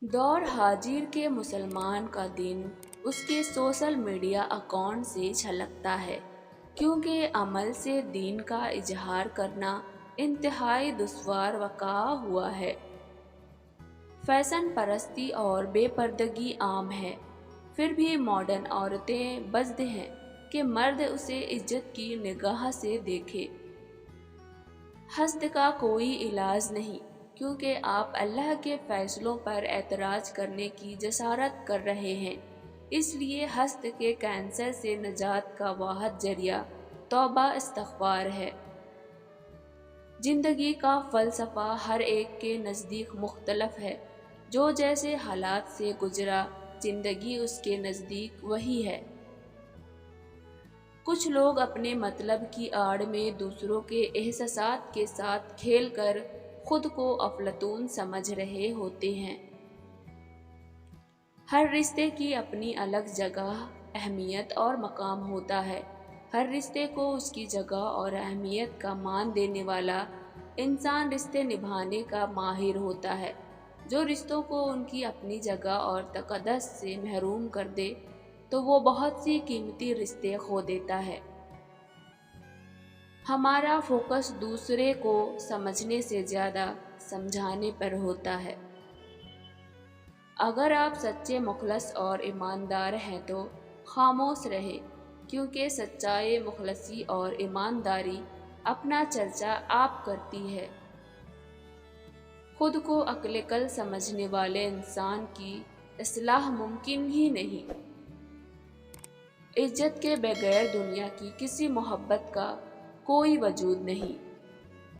دور حاضر کے مسلمان کا دین اس کے سوشل میڈیا اکاؤنٹ سے چھلکتا ہے، کیونکہ عمل سے دین کا اظہار کرنا انتہائی دشوار واقع ہوا ہے۔ فیشن پرستی اور بے پردگی عام ہے، پھر بھی ماڈرن عورتیں بزد ہیں کہ مرد اسے عزت کی نگاہ سے دیکھے۔ حسد کا کوئی علاج نہیں، کیونکہ آپ اللہ کے فیصلوں پر اعتراض کرنے کی جسارت کر رہے ہیں۔ اس لیے حسد کے کینسر سے نجات کا واحد ذریعہ توبہ استغفار ہے۔ زندگی کا فلسفہ ہر ایک کے نزدیک مختلف ہے۔ جو جیسے حالات سے گزرا، زندگی اس کے نزدیک وہی ہے۔ کچھ لوگ اپنے مطلب کی آڑ میں دوسروں کے احساسات کے ساتھ کھیل کر خود کو افلاطون سمجھ رہے ہوتے ہیں۔ ہر رشتے کی اپنی الگ جگہ، اہمیت اور مقام ہوتا ہے۔ ہر رشتے کو اس کی جگہ اور اہمیت کا مان دینے والا انسان رشتے نبھانے کا ماہر ہوتا ہے۔ جو رشتوں کو ان کی اپنی جگہ اور تقدس سے محروم کر دے تو وہ بہت سی قیمتی رشتے کھو دیتا ہے۔ ہمارا فوکس دوسرے کو سمجھنے سے زیادہ سمجھانے پر ہوتا ہے۔ اگر آپ سچے، مخلص اور ایماندار ہیں تو خاموش رہیں، کیونکہ سچائی، مخلصی اور ایمانداری اپنا چرچا آپ کرتی ہے۔ خود کو عقل کل سمجھنے والے انسان کی اصلاح ممکن ہی نہیں۔ عزت کے بغیر دنیا کی کسی محبت کا کوئی وجود نہیں۔